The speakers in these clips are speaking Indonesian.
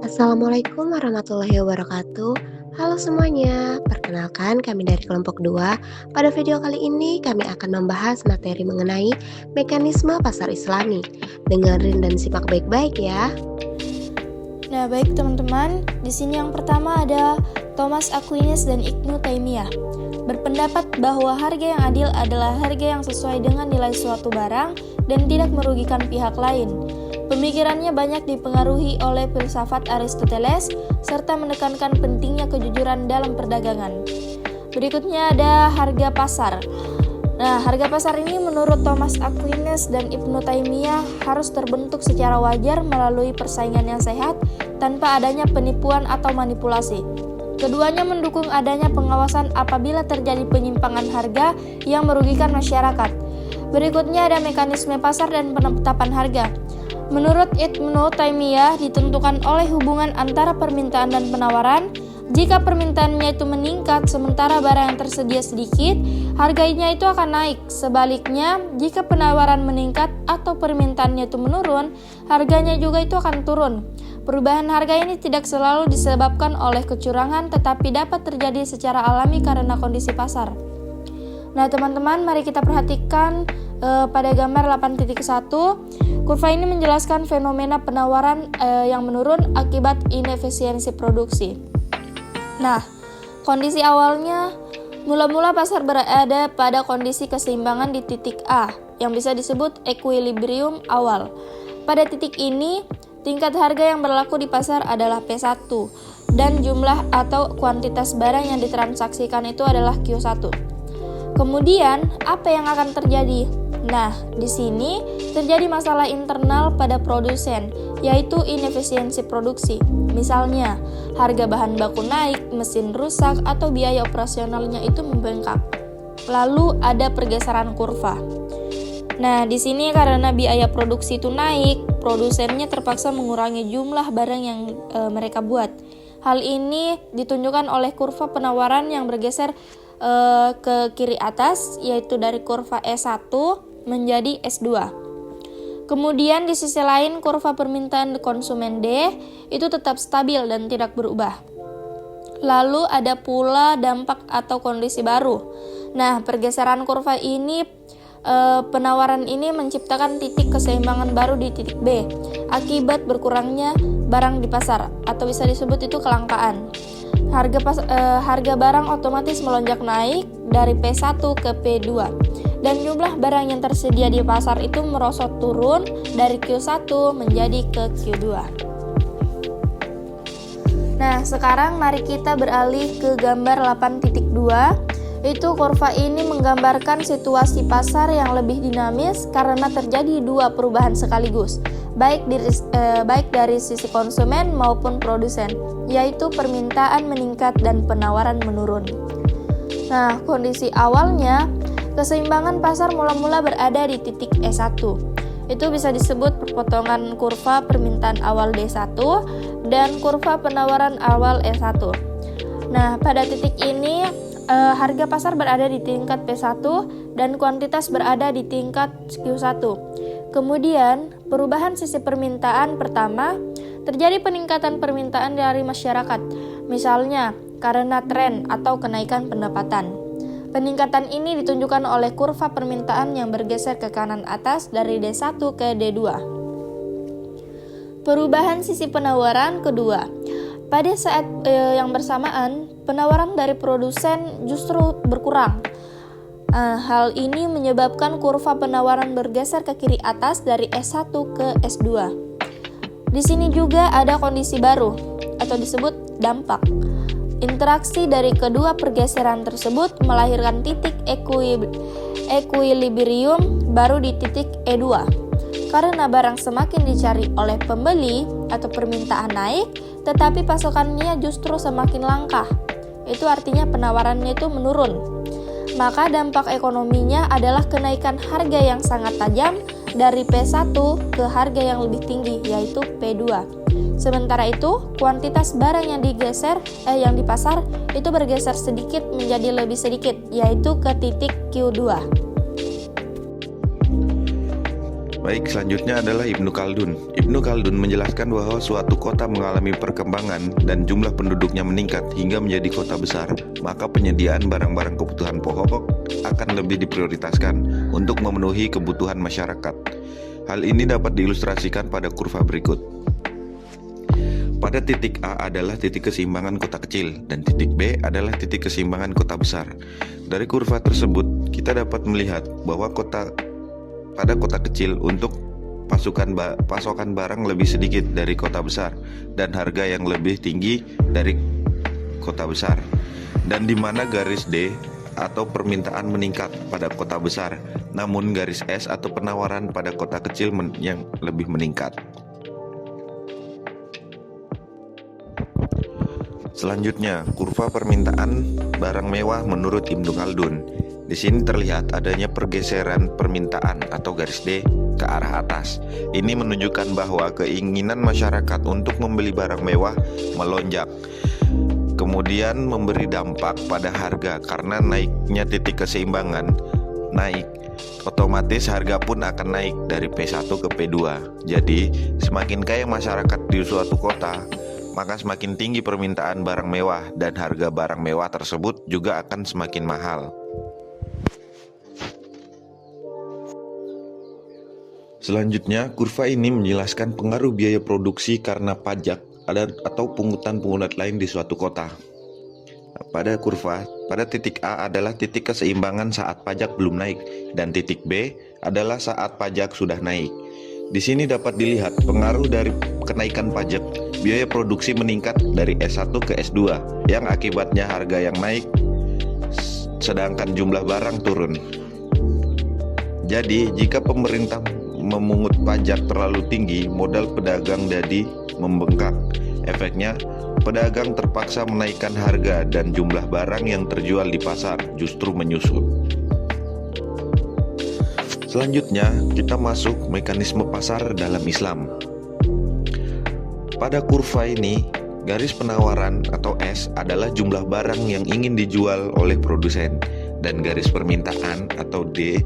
Assalamualaikum warahmatullahi wabarakatuh. Halo semuanya, perkenalkan kami dari kelompok 2. Pada video kali ini kami akan membahas materi mengenai mekanisme pasar Islami. Dengerin dan simak baik-baik ya. Nah, baik teman-teman, di sini yang pertama ada Thomas Aquinas dan Ibnu Taimiyah. Berpendapat bahwa harga yang adil adalah harga yang sesuai dengan nilai suatu barang dan tidak merugikan pihak lain. Pemikirannya banyak dipengaruhi oleh filsafat Aristoteles serta menekankan pentingnya kejujuran dalam perdagangan. Berikutnya ada harga pasar. Nah, harga pasar ini menurut Thomas Aquinas dan Ibnu Taimiyah harus terbentuk secara wajar melalui persaingan yang sehat tanpa adanya penipuan atau manipulasi. Keduanya mendukung adanya pengawasan apabila terjadi penyimpangan harga yang merugikan masyarakat. Berikutnya ada mekanisme pasar dan penetapan harga. Menurut Ibnu Taimiyah ditentukan oleh hubungan antara permintaan dan penawaran. Jika permintaannya itu meningkat sementara barang yang tersedia sedikit, harganya itu akan naik. Sebaliknya, jika penawaran meningkat atau permintaannya itu menurun, harganya juga itu akan turun. Perubahan harga ini tidak selalu disebabkan oleh kecurangan, tetapi dapat terjadi secara alami karena kondisi pasar. Nah, teman-teman, mari kita perhatikan pada gambar 8.1. Kurva ini menjelaskan fenomena penawaran yang menurun akibat inefisiensi produksi. Nah, kondisi awalnya mula-mula pasar berada pada kondisi keseimbangan di titik A yang bisa disebut equilibrium awal. Pada titik ini, tingkat harga yang berlaku di pasar adalah P1 dan jumlah atau kuantitas barang yang ditransaksikan itu adalah Q1. Kemudian, apa yang akan terjadi? Nah, di sini terjadi masalah internal pada produsen, yaitu inefisiensi produksi. Misalnya, harga bahan baku naik, mesin rusak, atau biaya operasionalnya itu membengkak. Lalu ada pergeseran kurva. Nah, di sini karena biaya produksi itu naik, produsennya terpaksa mengurangi jumlah barang yang mereka buat. Hal ini ditunjukkan oleh kurva penawaran yang bergeser ke kiri atas, yaitu dari kurva S1 menjadi S2. Kemudian di sisi lain kurva permintaan konsumen D itu tetap stabil dan tidak berubah. Lalu ada pula dampak atau kondisi baru. Nah, pergeseran kurva ini penawaran ini menciptakan titik keseimbangan baru di titik B akibat berkurangnya barang di pasar atau bisa disebut itu kelangkaan. Harga barang otomatis melonjak naik dari P1 ke P2 dan jumlah barang yang tersedia di pasar itu merosot turun dari Q1 menjadi ke Q2. Nah, sekarang mari kita beralih ke gambar 8.2. Itu kurva ini menggambarkan situasi pasar yang lebih dinamis karena terjadi dua perubahan sekaligus, baik dari sisi konsumen maupun produsen, yaitu permintaan meningkat dan penawaran menurun. Nah, kondisi awalnya, keseimbangan pasar mula-mula berada di titik E1. Itu bisa disebut perpotongan kurva permintaan awal D1 dan kurva penawaran awal E1. Nah, pada titik ini, harga pasar berada di tingkat P1 dan kuantitas berada di tingkat Q1. Kemudian, perubahan sisi permintaan pertama, terjadi peningkatan permintaan dari masyarakat, misalnya karena tren atau kenaikan pendapatan. Peningkatan ini ditunjukkan oleh kurva permintaan yang bergeser ke kanan atas dari D1 ke D2. Perubahan sisi penawaran kedua. Pada saat yang bersamaan, penawaran dari produsen justru berkurang. Hal ini menyebabkan kurva penawaran bergeser ke kiri atas dari S1 ke S2. Di sini juga ada kondisi baru atau disebut dampak. Interaksi dari kedua pergeseran tersebut melahirkan titik equilibrium baru di titik E2. Karena barang semakin dicari oleh pembeli atau permintaan naik, tetapi pasokannya justru semakin langka. Itu artinya penawarannya itu menurun. Maka dampak ekonominya adalah kenaikan harga yang sangat tajam dari P1 ke harga yang lebih tinggi, yaitu P2. Sementara itu, kuantitas barang yang yang di pasar itu bergeser sedikit menjadi lebih sedikit, yaitu ke titik Q2. Baik, selanjutnya adalah Ibnu Khaldun. Ibnu Khaldun menjelaskan bahwa suatu kota mengalami perkembangan dan jumlah penduduknya meningkat hingga menjadi kota besar, maka penyediaan barang-barang kebutuhan pokok akan lebih diprioritaskan untuk memenuhi kebutuhan masyarakat. Hal ini dapat diilustrasikan pada kurva berikut. Pada titik A adalah titik keseimbangan kota kecil dan titik B adalah titik keseimbangan kota besar. Dari kurva tersebut, kita dapat melihat bahwa pada kota kecil untuk pasokan barang lebih sedikit dari kota besar dan harga yang lebih tinggi dari kota besar, dan di mana garis D atau permintaan meningkat pada kota besar, namun garis S atau penawaran pada kota kecil yang lebih meningkat. Selanjutnya, kurva permintaan barang mewah menurut Ibnu Khaldun. Di sini terlihat adanya pergeseran permintaan atau garis D ke arah atas. Ini menunjukkan bahwa keinginan masyarakat untuk membeli barang mewah melonjak. Kemudian memberi dampak pada harga karena naiknya titik keseimbangan naik. Otomatis harga pun akan naik dari P1 ke P2. Jadi, semakin kaya masyarakat di suatu kota, maka semakin tinggi permintaan barang mewah dan harga barang mewah tersebut juga akan semakin mahal. Selanjutnya, kurva ini menjelaskan pengaruh biaya produksi karena pajak atau pungutan-pungutan lain di suatu kota. Pada kurva, pada titik A adalah titik keseimbangan saat pajak belum naik, dan titik B adalah saat pajak sudah naik. Di sini dapat dilihat pengaruh dari kenaikan pajak, biaya produksi meningkat dari S1 ke S2, yang akibatnya harga yang naik, sedangkan jumlah barang turun. Jadi, jika pemerintah memungut pajak terlalu tinggi, modal pedagang jadi membengkak. Efeknya, pedagang terpaksa menaikkan harga dan jumlah barang yang terjual di pasar justru menyusut. Selanjutnya, kita masuk mekanisme pasar dalam Islam. Pada kurva ini, garis penawaran atau S adalah jumlah barang yang ingin dijual oleh produsen, dan garis permintaan atau D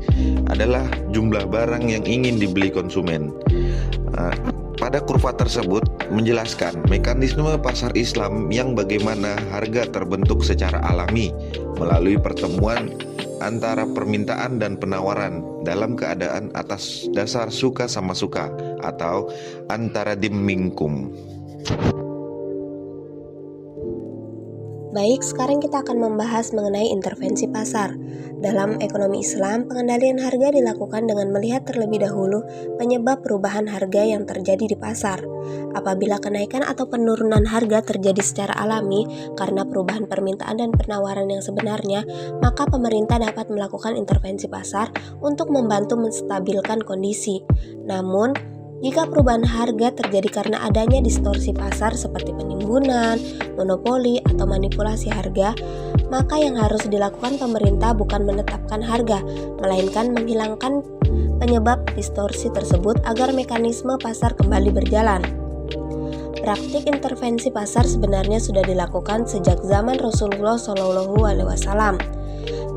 adalah jumlah barang yang ingin dibeli konsumen. Pada kurva tersebut menjelaskan mekanisme pasar Islam yang bagaimana harga terbentuk secara alami melalui pertemuan antara permintaan dan penawaran dalam keadaan atas dasar suka sama suka atau antara dimingkum. Baik, sekarang kita akan membahas mengenai intervensi pasar. Dalam ekonomi Islam, pengendalian harga dilakukan dengan melihat terlebih dahulu penyebab perubahan harga yang terjadi di pasar. Apabila kenaikan atau penurunan harga terjadi secara alami karena perubahan permintaan dan penawaran yang sebenarnya, maka pemerintah dapat melakukan intervensi pasar untuk membantu menstabilkan kondisi. Namun, jika perubahan harga terjadi karena adanya distorsi pasar seperti penimbunan, monopoli, atau manipulasi harga, maka yang harus dilakukan pemerintah bukan menetapkan harga, melainkan menghilangkan penyebab distorsi tersebut agar mekanisme pasar kembali berjalan. Praktik intervensi pasar sebenarnya sudah dilakukan sejak zaman Rasulullah SAW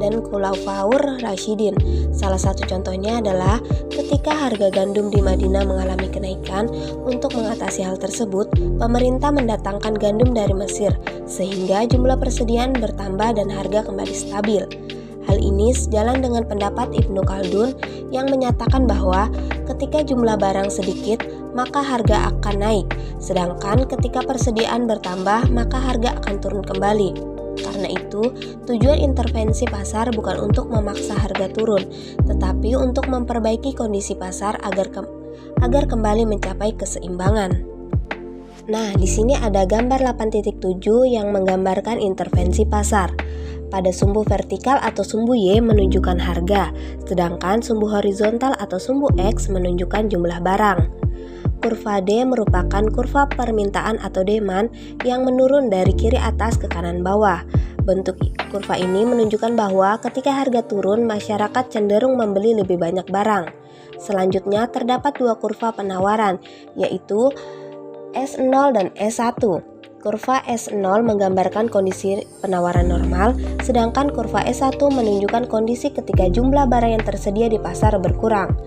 dan Khulafaur Rasyidin. Salah satu contohnya adalah ketika harga gandum di Madinah mengalami kenaikan. Untuk mengatasi hal tersebut, pemerintah mendatangkan gandum dari Mesir sehingga jumlah persediaan bertambah dan harga kembali stabil. Hal ini sejalan dengan pendapat Ibnu Khaldun yang menyatakan bahwa ketika jumlah barang sedikit, maka harga akan naik, sedangkan ketika persediaan bertambah, maka harga akan turun kembali. Karena itu, tujuan intervensi pasar bukan untuk memaksa harga turun, tetapi untuk memperbaiki kondisi pasar agar kembali mencapai keseimbangan. Nah, di sini ada gambar 8.7 yang menggambarkan intervensi pasar. Pada sumbu vertikal atau sumbu Y menunjukkan harga, sedangkan sumbu horizontal atau sumbu X menunjukkan jumlah barang. Kurva D merupakan kurva permintaan atau demand yang menurun dari kiri atas ke kanan bawah. Bentuk kurva ini menunjukkan bahwa ketika harga turun, masyarakat cenderung membeli lebih banyak barang. Selanjutnya terdapat dua kurva penawaran, yaitu S0 dan S1. Kurva S0 menggambarkan kondisi penawaran normal, sedangkan kurva S1 menunjukkan kondisi ketika jumlah barang yang tersedia di pasar berkurang.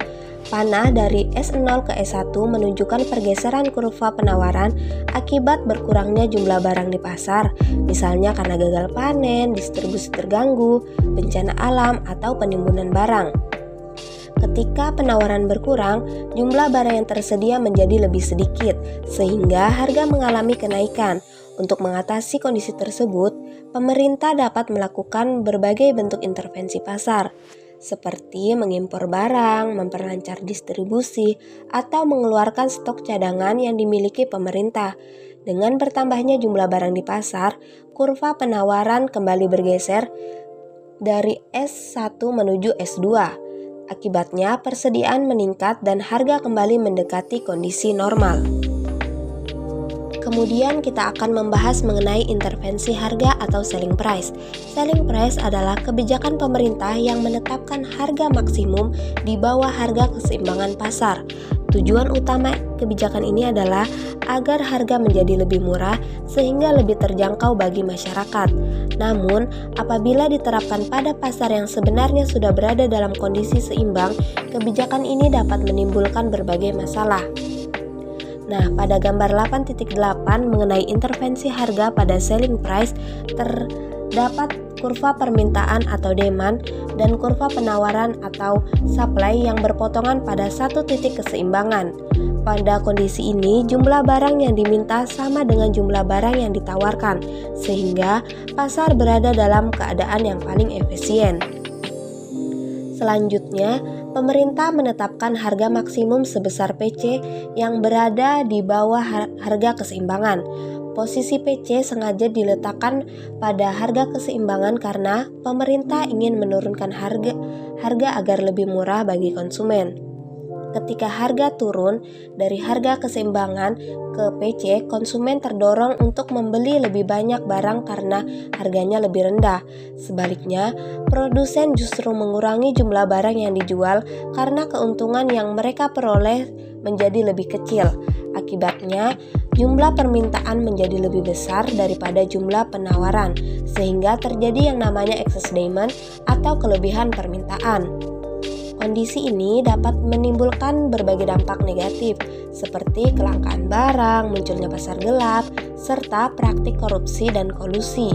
Panah dari S0 ke S1 menunjukkan pergeseran kurva penawaran akibat berkurangnya jumlah barang di pasar, misalnya karena gagal panen, distribusi terganggu, bencana alam, atau penimbunan barang. Ketika penawaran berkurang, jumlah barang yang tersedia menjadi lebih sedikit, sehingga harga mengalami kenaikan. Untuk mengatasi kondisi tersebut, pemerintah dapat melakukan berbagai bentuk intervensi pasar, seperti mengimpor barang, memperlancar distribusi, atau mengeluarkan stok cadangan yang dimiliki pemerintah. Dengan bertambahnya jumlah barang di pasar, kurva penawaran kembali bergeser dari S1 menuju S2. Akibatnya, persediaan meningkat dan harga kembali mendekati kondisi normal. Kemudian kita akan membahas mengenai intervensi harga atau selling price. Selling price adalah kebijakan pemerintah yang menetapkan harga maksimum di bawah harga keseimbangan pasar. Tujuan utama kebijakan ini adalah agar harga menjadi lebih murah sehingga lebih terjangkau bagi masyarakat. Namun, apabila diterapkan pada pasar yang sebenarnya sudah berada dalam kondisi seimbang, kebijakan ini dapat menimbulkan berbagai masalah. Nah, pada gambar 8.8 mengenai intervensi harga pada selling price, terdapat kurva permintaan atau demand dan kurva penawaran atau supply yang berpotongan pada satu titik keseimbangan. Pada kondisi ini, jumlah barang yang diminta sama dengan jumlah barang yang ditawarkan, sehingga pasar berada dalam keadaan yang paling efisien. Selanjutnya, pemerintah menetapkan harga maksimum sebesar PC yang berada di bawah harga keseimbangan. Posisi PC sengaja diletakkan pada harga keseimbangan karena pemerintah ingin menurunkan harga agar lebih murah bagi konsumen. Ketika harga turun dari harga keseimbangan ke PC, konsumen terdorong untuk membeli lebih banyak barang karena harganya lebih rendah. Sebaliknya, produsen justru mengurangi jumlah barang yang dijual karena keuntungan yang mereka peroleh menjadi lebih kecil. Akibatnya, jumlah permintaan menjadi lebih besar daripada jumlah penawaran, sehingga terjadi yang namanya excess demand atau kelebihan permintaan. Kondisi ini dapat menimbulkan berbagai dampak negatif, seperti kelangkaan barang, munculnya pasar gelap, serta praktik korupsi dan kolusi.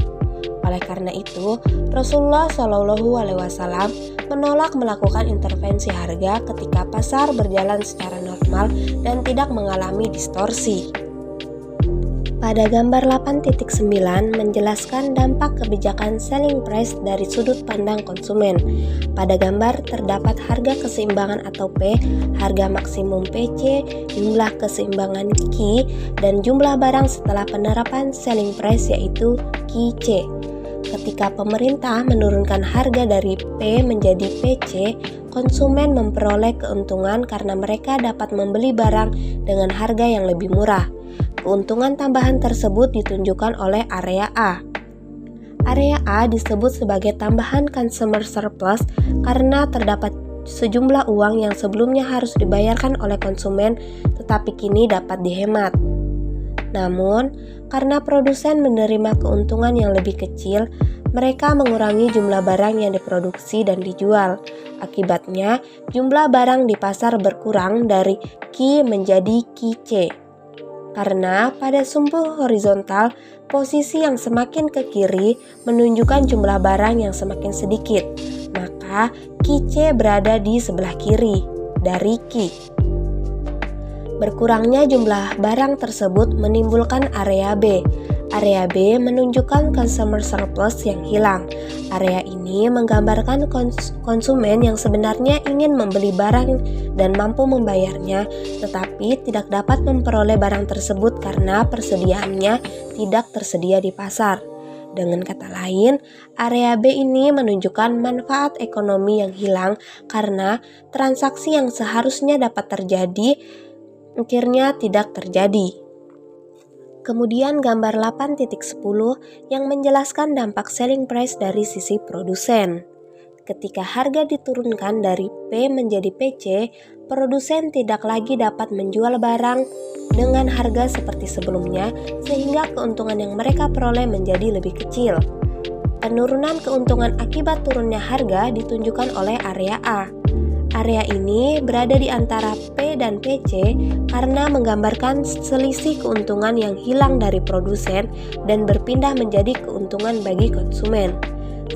Oleh karena itu, Rasulullah SAW menolak melakukan intervensi harga ketika pasar berjalan secara normal dan tidak mengalami distorsi. Pada gambar 8.9 menjelaskan dampak kebijakan selling price dari sudut pandang konsumen. Pada gambar terdapat harga keseimbangan atau P, harga maksimum PC, jumlah keseimbangan Q, dan jumlah barang setelah penerapan selling price yaitu QC. Ketika pemerintah menurunkan harga dari P menjadi PC, konsumen memperoleh keuntungan karena mereka dapat membeli barang dengan harga yang lebih murah. Keuntungan tambahan tersebut ditunjukkan oleh area A. Area A disebut sebagai tambahan consumer surplus karena terdapat sejumlah uang yang sebelumnya harus dibayarkan oleh konsumen tetapi kini dapat dihemat. Namun, karena produsen menerima keuntungan yang lebih kecil, mereka mengurangi jumlah barang yang diproduksi dan dijual. Akibatnya, jumlah barang di pasar berkurang dari Q menjadi QC. Karena pada sumbu horizontal, posisi yang semakin ke kiri menunjukkan jumlah barang yang semakin sedikit, maka QC berada di sebelah kiri dari Q. Berkurangnya jumlah barang tersebut menimbulkan area B. Area B menunjukkan consumer surplus yang hilang. Area ini menggambarkan konsumen yang sebenarnya ingin membeli barang dan mampu membayarnya, tetapi tidak dapat memperoleh barang tersebut karena persediaannya tidak tersedia di pasar. Dengan kata lain, area B ini menunjukkan manfaat ekonomi yang hilang karena transaksi yang seharusnya dapat terjadi akhirnya tidak terjadi. Kemudian gambar 8.10 yang menjelaskan dampak selling price dari sisi produsen. Ketika harga diturunkan dari P menjadi PC, produsen tidak lagi dapat menjual barang dengan harga seperti sebelumnya sehingga keuntungan yang mereka peroleh menjadi lebih kecil. Penurunan keuntungan akibat turunnya harga ditunjukkan oleh area A. Area ini berada di antara P dan PC karena menggambarkan selisih keuntungan yang hilang dari produsen dan berpindah menjadi keuntungan bagi konsumen.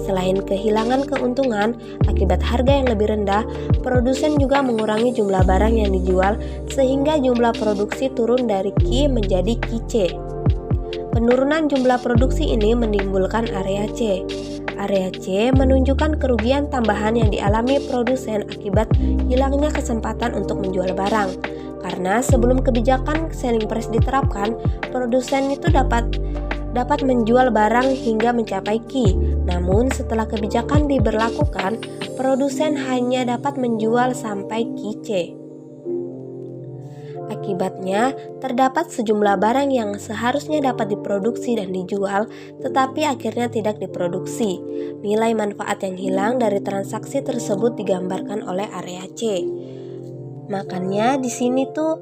Selain kehilangan keuntungan akibat harga yang lebih rendah, produsen juga mengurangi jumlah barang yang dijual sehingga jumlah produksi turun dari Q menjadi QC. Penurunan jumlah produksi ini menimbulkan area C. Area C menunjukkan kerugian tambahan yang dialami produsen akibat hilangnya kesempatan untuk menjual barang. Karena sebelum kebijakan selling price diterapkan, produsen itu dapat menjual barang hingga mencapai Q. Namun setelah kebijakan diberlakukan, produsen hanya dapat menjual sampai QC. Akibatnya, terdapat sejumlah barang yang seharusnya dapat diproduksi dan dijual, tetapi akhirnya tidak diproduksi. Nilai manfaat yang hilang dari transaksi tersebut digambarkan oleh area C. Makanya di sini tuh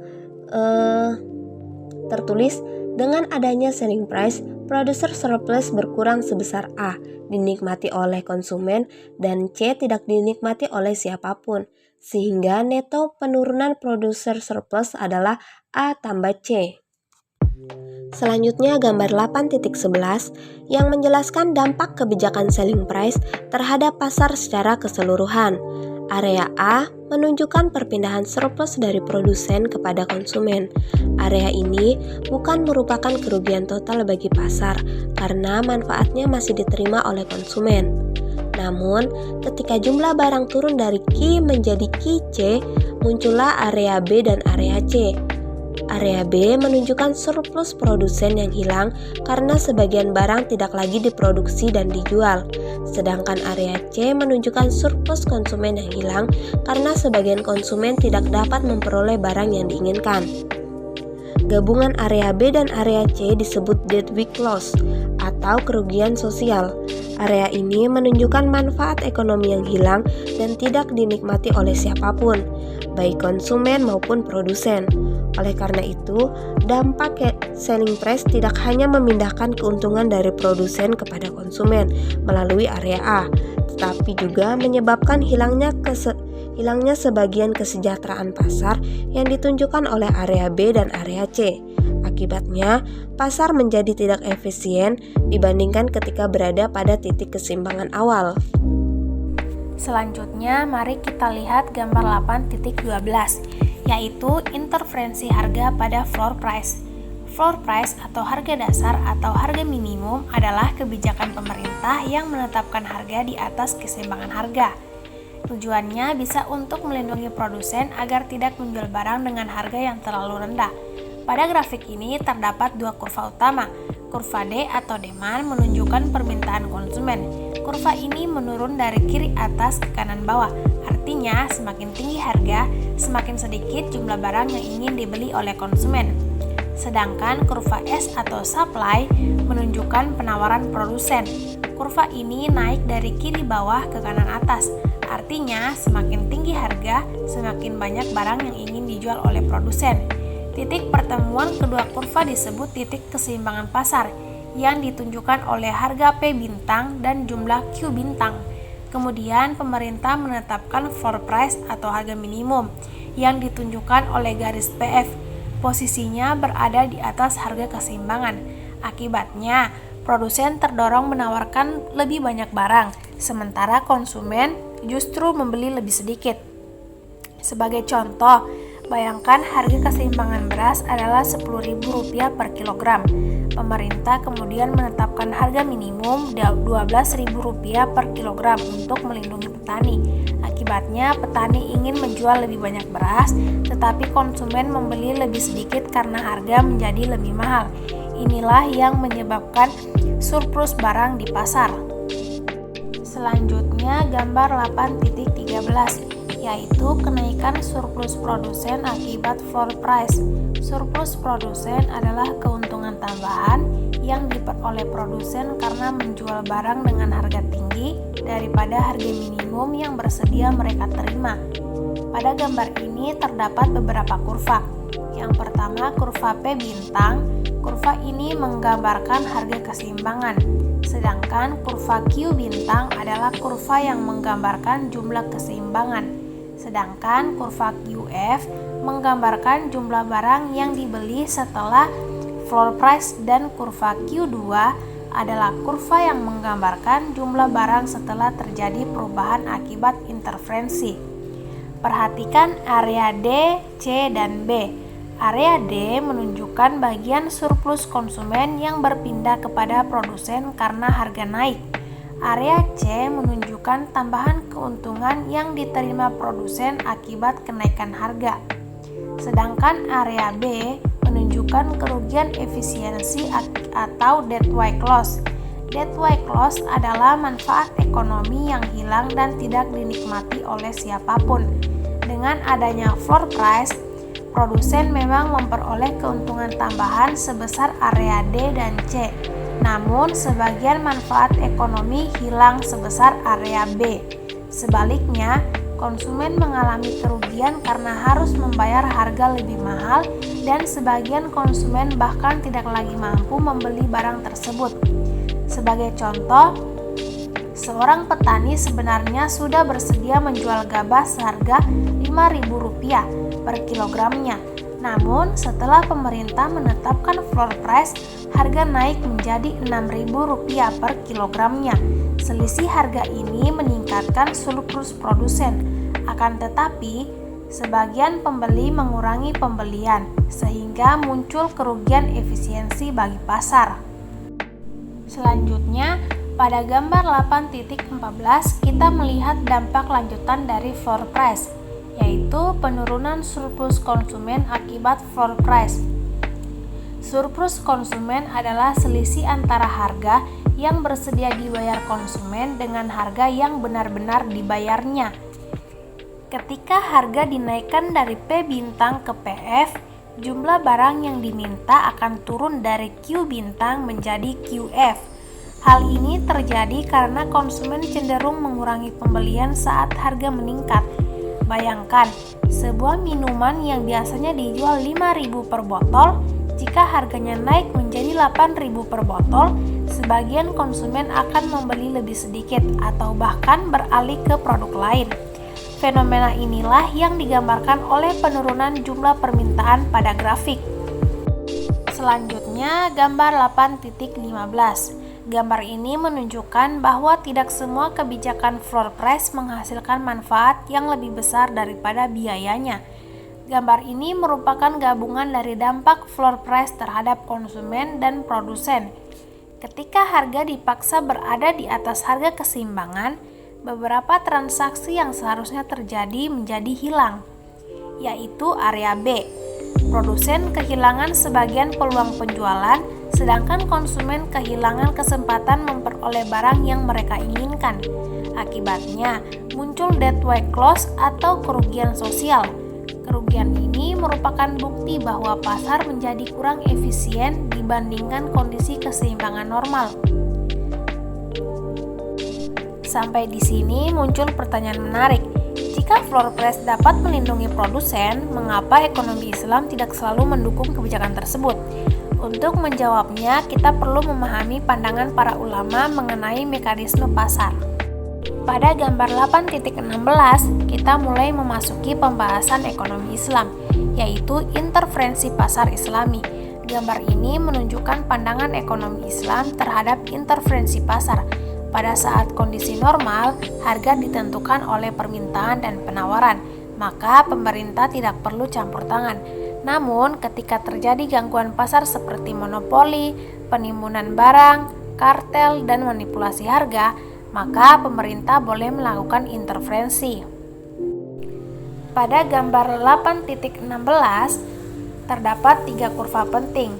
tertulis dengan adanya selling price, producer surplus berkurang sebesar A, dinikmati oleh konsumen, dan C tidak dinikmati oleh siapapun. Sehingga neto penurunan producer surplus adalah A tambah C. Selanjutnya gambar 8.11 yang menjelaskan dampak kebijakan selling price terhadap pasar secara keseluruhan. Area A menunjukkan perpindahan surplus dari produsen kepada konsumen. Area ini bukan merupakan kerugian total bagi pasar karena manfaatnya masih diterima oleh konsumen. Namun, ketika jumlah barang turun dari Q menjadi QC, muncullah area B dan area C. Area B menunjukkan surplus produsen yang hilang karena sebagian barang tidak lagi diproduksi dan dijual. Sedangkan area C menunjukkan surplus konsumen yang hilang karena sebagian konsumen tidak dapat memperoleh barang yang diinginkan. Gabungan area B dan area C disebut deadwick loss atau kerugian sosial. Area ini menunjukkan manfaat ekonomi yang hilang dan tidak dinikmati oleh siapapun, baik konsumen maupun produsen. Oleh karena itu, dampak selling price tidak hanya memindahkan keuntungan dari produsen kepada konsumen melalui area A, tetapi juga menyebabkan hilangnya sebagian kesejahteraan pasar yang ditunjukkan oleh area B dan area C. Akibatnya, pasar menjadi tidak efisien dibandingkan ketika berada pada titik keseimbangan awal. Selanjutnya, mari kita lihat gambar 8.12, yaitu interferensi harga pada floor price. Floor price atau harga dasar atau harga minimum adalah kebijakan pemerintah yang menetapkan harga di atas keseimbangan harga. Tujuannya bisa untuk melindungi produsen agar tidak menjual barang dengan harga yang terlalu rendah. Pada grafik ini terdapat dua kurva utama. Kurva D atau demand menunjukkan permintaan konsumen. Kurva ini menurun dari kiri atas ke kanan bawah. Artinya, semakin tinggi harga, semakin sedikit jumlah barang yang ingin dibeli oleh konsumen. Sedangkan kurva S atau supply menunjukkan penawaran produsen. Kurva ini naik dari kiri bawah ke kanan atas. Artinya, semakin tinggi harga, semakin banyak barang yang ingin dijual oleh produsen. Titik pertemuan kedua kurva disebut titik keseimbangan pasar yang ditunjukkan oleh harga P bintang dan jumlah Q bintang. Kemudian pemerintah menetapkan floor price atau harga minimum yang ditunjukkan oleh garis PF. Posisinya berada di atas harga keseimbangan. Akibatnya, produsen terdorong menawarkan lebih banyak barang, sementara konsumen justru membeli lebih sedikit. Sebagai contoh, bayangkan harga keseimbangan beras adalah Rp10.000 per kilogram. Pemerintah kemudian menetapkan harga minimum Rp12.000 per kilogram untuk melindungi petani. Akibatnya, petani ingin menjual lebih banyak beras, tetapi konsumen membeli lebih sedikit karena harga menjadi lebih mahal. Inilah yang menyebabkan surplus barang di pasar. Selanjutnya, gambar 8.13. Yaitu kenaikan surplus produsen akibat floor price. Surplus produsen adalah keuntungan tambahan yang diperoleh produsen karena menjual barang dengan harga tinggi daripada harga minimum yang bersedia mereka terima. Pada gambar ini terdapat beberapa kurva. Yang pertama, kurva P bintang. Kurva ini menggambarkan harga keseimbangan. Sedangkan kurva Q bintang adalah kurva yang menggambarkan jumlah keseimbangan. Sedangkan kurva QF menggambarkan jumlah barang yang dibeli setelah floor price dan kurva Q2 adalah kurva yang menggambarkan jumlah barang setelah terjadi perubahan akibat interferensi. Perhatikan area D, C, dan B. Area D menunjukkan bagian surplus konsumen yang berpindah kepada produsen karena harga naik. Area C menunjukkan tambahan keuntungan yang diterima produsen akibat kenaikan harga. Sedangkan area B menunjukkan kerugian efisiensi atau deadweight loss. Deadweight loss adalah manfaat ekonomi yang hilang dan tidak dinikmati oleh siapapun. Dengan adanya floor price, produsen memang memperoleh keuntungan tambahan sebesar area D dan C. Namun, sebagian manfaat ekonomi hilang sebesar area B. Sebaliknya, konsumen mengalami kerugian karena harus membayar harga lebih mahal dan sebagian konsumen bahkan tidak lagi mampu membeli barang tersebut. Sebagai contoh, seorang petani sebenarnya sudah bersedia menjual gabah seharga Rp5.000 per kilogramnya. Namun, setelah pemerintah menetapkan floor price, harga naik menjadi Rp6.000 per kilogramnya. Selisih harga ini meningkatkan surplus produsen. Akan tetapi, sebagian pembeli mengurangi pembelian, sehingga muncul kerugian efisiensi bagi pasar. Selanjutnya, pada gambar 8.14 kita melihat dampak lanjutan dari floor price, yaitu penurunan surplus konsumen akibat floor price. Surplus konsumen adalah selisih antara harga yang bersedia dibayar konsumen dengan harga yang benar-benar dibayarnya. Ketika harga dinaikkan dari P bintang ke PF, jumlah barang yang diminta akan turun dari Q bintang menjadi QF. Hal ini terjadi karena konsumen cenderung mengurangi pembelian saat harga meningkat. Bayangkan, sebuah minuman yang biasanya dijual Rp5.000 per botol, jika harganya naik menjadi Rp8.000 per botol, sebagian konsumen akan membeli lebih sedikit atau bahkan beralih ke produk lain. Fenomena inilah yang digambarkan oleh penurunan jumlah permintaan pada grafik. Selanjutnya, gambar 8.15. Gambar ini menunjukkan bahwa tidak semua kebijakan floor price menghasilkan manfaat yang lebih besar daripada biayanya. Gambar ini merupakan gabungan dari dampak floor price terhadap konsumen dan produsen. Ketika harga dipaksa berada di atas harga keseimbangan, beberapa transaksi yang seharusnya terjadi menjadi hilang, yaitu area B. Produsen kehilangan sebagian peluang penjualan, sedangkan konsumen kehilangan kesempatan memperoleh barang yang mereka inginkan. Akibatnya, muncul deadweight loss atau kerugian sosial. Kerugian ini merupakan bukti bahwa pasar menjadi kurang efisien dibandingkan kondisi keseimbangan normal. Sampai di sini muncul pertanyaan menarik. Jika floor price dapat melindungi produsen, mengapa ekonomi Islam tidak selalu mendukung kebijakan tersebut? Untuk menjawabnya, kita perlu memahami pandangan para ulama mengenai mekanisme pasar. Pada gambar 8.16, kita mulai memasuki pembahasan ekonomi Islam, yaitu interferensi pasar Islami. Gambar ini menunjukkan pandangan ekonomi Islam terhadap interferensi pasar. Pada saat kondisi normal, harga ditentukan oleh permintaan dan penawaran, maka pemerintah tidak perlu campur tangan. Namun, ketika terjadi gangguan pasar seperti monopoli, penimbunan barang, kartel, dan manipulasi harga, maka pemerintah boleh melakukan intervensi. Pada gambar 8.16, terdapat 3 kurva penting.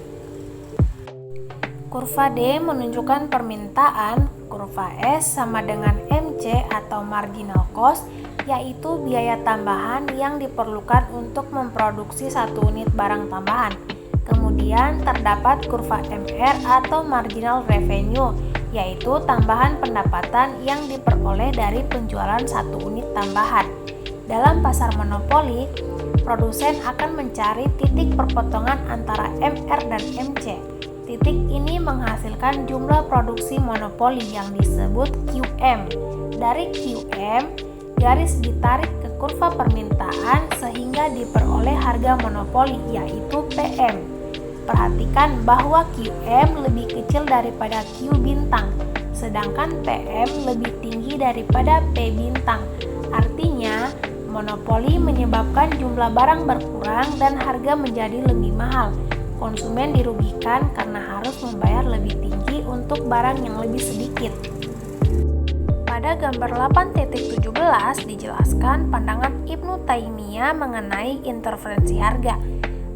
Kurva D menunjukkan permintaan, kurva S sama dengan MC atau marginal cost, yaitu biaya tambahan yang diperlukan untuk memproduksi satu unit barang tambahan. Kemudian terdapat kurva MR atau marginal revenue, yaitu tambahan pendapatan yang diperoleh dari penjualan satu unit tambahan. Dalam pasar monopoli, produsen akan mencari titik perpotongan antara MR dan MC. Titik ini menghasilkan jumlah produksi monopoli yang disebut QM. Dari QM, garis ditarik ke kurva permintaan sehingga diperoleh harga monopoli, yaitu PM. Perhatikan bahwa QM lebih kecil daripada Q bintang, sedangkan PM lebih tinggi daripada P bintang. Artinya, monopoli menyebabkan jumlah barang berkurang dan harga menjadi lebih mahal. Konsumen dirugikan karena harus membayar lebih tinggi untuk barang yang lebih sedikit. Pada gambar 8.17 dijelaskan pandangan Ibnu Taimiyah mengenai interferensi harga.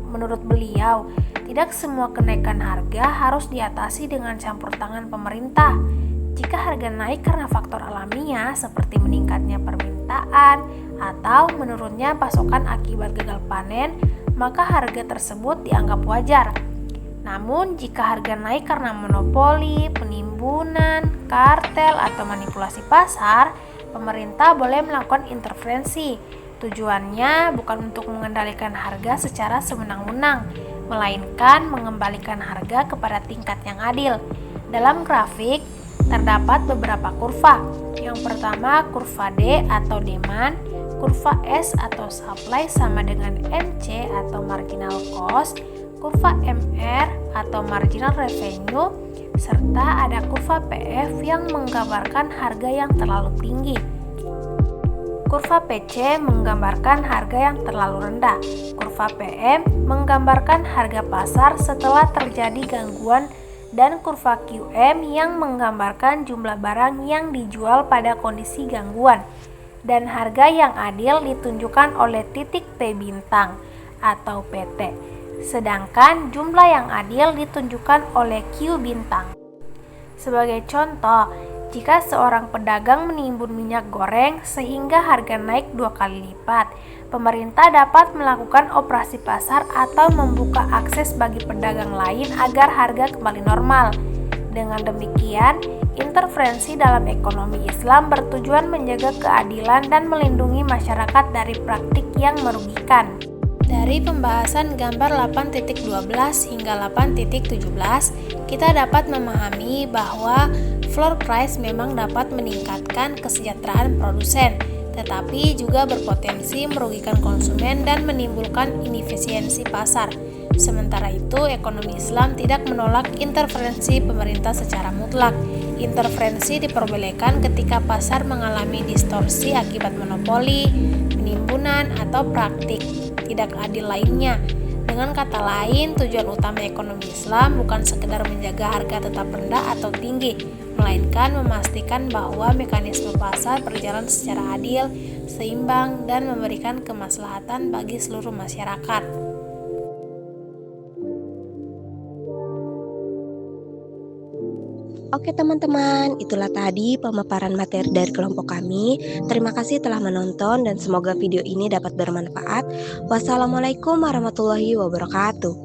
Menurut beliau, tidak semua kenaikan harga harus diatasi dengan campur tangan pemerintah. Jika harga naik karena faktor alamiah seperti meningkatnya permintaan atau menurunnya pasokan akibat gagal panen, maka harga tersebut dianggap wajar. Namun, jika harga naik karena monopoli, penimbunan, kartel, atau manipulasi pasar, pemerintah boleh melakukan intervensi. Tujuannya bukan untuk mengendalikan harga secara sewenang-wenang, melainkan mengembalikan harga kepada tingkat yang adil. Dalam grafik, terdapat beberapa kurva. Yang pertama, kurva D atau demand, kurva S atau supply sama dengan MC atau marginal cost, kurva MR atau marginal revenue, serta ada kurva PF yang menggambarkan harga yang terlalu tinggi. Kurva PC menggambarkan harga yang terlalu rendah. Kurva PM menggambarkan harga pasar setelah terjadi gangguan dan kurva QM yang menggambarkan jumlah barang yang dijual pada kondisi gangguan. Dan harga yang adil ditunjukkan oleh titik P bintang atau PT, sedangkan jumlah yang adil ditunjukkan oleh Q bintang. Sebagai contoh, jika seorang pedagang menimbun minyak goreng sehingga harga naik 2 kali lipat, pemerintah dapat melakukan operasi pasar atau membuka akses bagi pedagang lain agar harga kembali normal. Dengan demikian, interferensi dalam ekonomi Islam bertujuan menjaga keadilan dan melindungi masyarakat dari praktik yang merugikan. Dari pembahasan gambar 8.12 hingga 8.17, kita dapat memahami bahwa floor price memang dapat meningkatkan kesejahteraan produsen, tetapi juga berpotensi merugikan konsumen dan menimbulkan inefisiensi pasar. Sementara itu, ekonomi Islam tidak menolak interferensi pemerintah secara mutlak. Interferensi diperbolehkan ketika pasar mengalami distorsi akibat monopoli, penimbunan, atau praktik tidak adil lainnya. Dengan kata lain, tujuan utama ekonomi Islam bukan sekedar menjaga harga tetap rendah atau tinggi, melainkan memastikan bahwa mekanisme pasar berjalan secara adil, seimbang, dan memberikan kemaslahatan bagi seluruh masyarakat. Oke teman-teman, itulah tadi pemaparan materi dari kelompok kami. Terima kasih telah menonton dan semoga video ini dapat bermanfaat. Wassalamualaikum warahmatullahi wabarakatuh.